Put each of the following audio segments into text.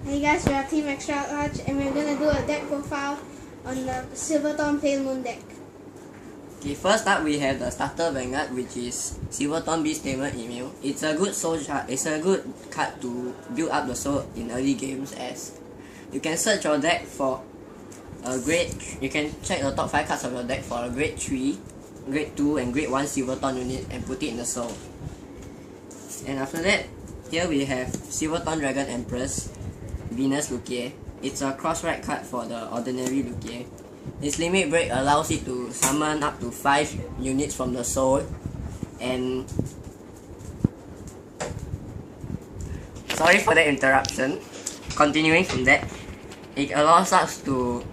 Hey guys, we are Team ExtraLarge and we're gonna do a deck profile on the Silverthorn Pale Moon deck. Okay, first up we have the starter Vanguard, which is Silverthorn Beast Tamer Email. It's a good soul card. It's a good card to build up the soul in early games, as you can search your deck for a grade. You can check the top 5 cards of your deck for a grade 3, grade 2 and grade 1 Silverthorn unit and put it in the soul. And after that, here we have Silverthorn Dragon Empress, Venus Lukie. It's a cross-ride card for the ordinary Lukie. Its limit break allows it to summon up to 5 units from the soul, and sorry for the interruption. Continuing from that, it allows us to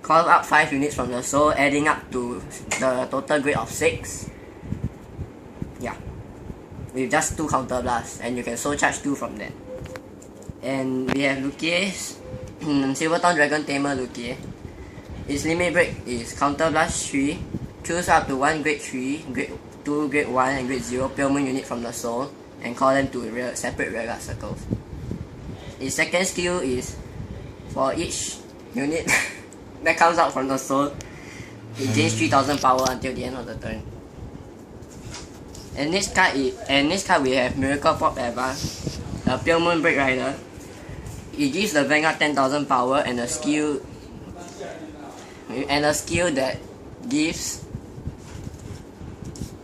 call up 5 units from the soul, adding up to the total grade of 6. Yeah, with just 2 counter blasts, and you can soul charge 2 from that. And we have Lukie's Silverthorn Dragon Tamer Lukie. Its limit break is counter blast 3, choose up to 1 grade 3, grade 2, grade 1 and grade 0 Pale Moon unit from the soul and call them to separate rearguard circles. Its second skill is for each unit that comes out from the soul, it gains 3000 power until the end of the turn. And next card we have Miracle Pop Eva, the Pale Moon Break Rider. It gives the Vanguard 10,000 power and a skill that gives.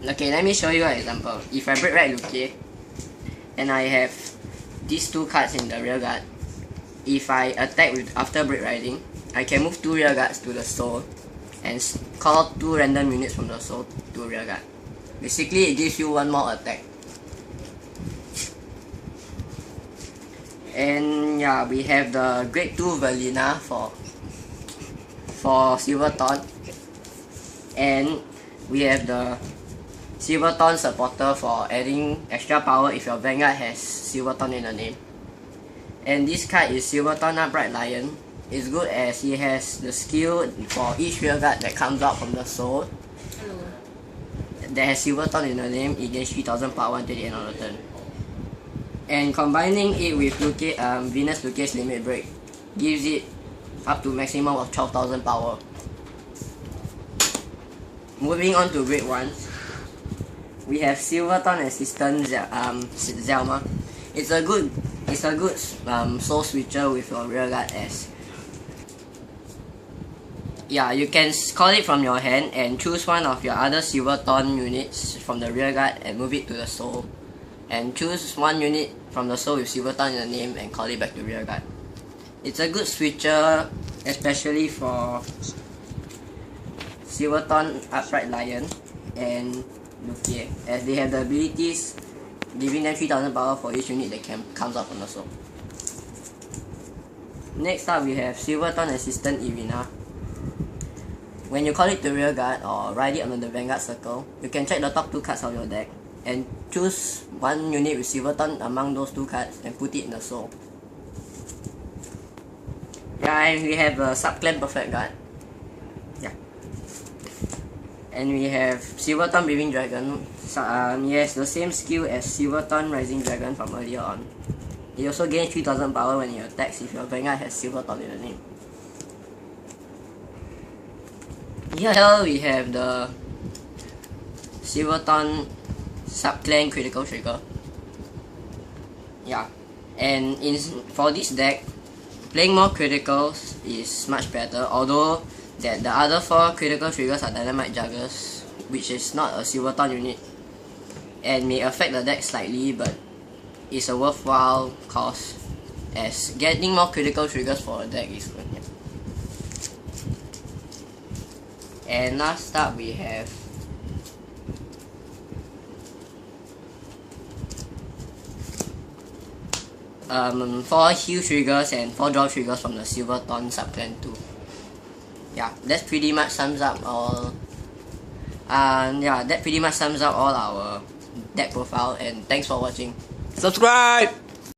Okay, let me show you an example. If I break right Lukie and I have these 2 cards in the rear guard, if I attack with after break riding, I can move 2 rear guards to the soul and call 2 random units from the soul to rear guard. Basically, it gives you 1 more attack. And yeah, we have the grade 2 Velina for Silverthorn, and we have the Silverthorn Supporter for adding extra power if your Vanguard has Silverthorn in the name. And this card is Silverthorn Upright Lion. It's good as he has the skill for each rearguard that comes out from the soul that has Silverthorn in the name. It gains 3000 power until the end of the turn. And combining it with Venus Lukie's limit break gives it up to maximum of 12,000 power. Moving on to grade 1, we have Silverthorn Assistant Zelma. It's a good soul switcher with your rearguard, as yeah, you can call it from your hand and choose one of your other Silverthorn units from the rearguard and move it to the soul, and choose 1 unit from the soul with Silverthorn in the name and call it back to rearguard. It's a good switcher, especially for Silverthorn Upright Lion and Lukie, as they have the abilities giving them 3000 power for each unit that comes out from the soul. Next up we have Silverthorn Assistant Irina. When you call it to rearguard or ride it on the Vanguard circle, you can check the top 2 cards of your deck and choose 1 unit with Silverthorn among those 2 cards and put it in the soul. Yeah, and we have a Subclan Perfect Guard. Yeah. And we have Silverthorn Breathing Dragon. He has the same skill as Silverthorn Rising Dragon from earlier on. He also gains 3000 power when he attacks if your Vanguard has Silverthorn in the name. Here we have the Silverthorn Subclan Critical Trigger. Yeah, and for this deck, playing more criticals is much better, although that the other 4 critical triggers are Dynamite Juggers, which is not a Silverthorn unit and may affect the deck slightly, but it's a worthwhile cost, as getting more critical triggers for a deck is good. Yeah. And last up we have four heal triggers and 4 draw triggers from the Silverthorn Subclan 2. Yeah, that pretty much sums up all our deck profile, and thanks for watching. Subscribe!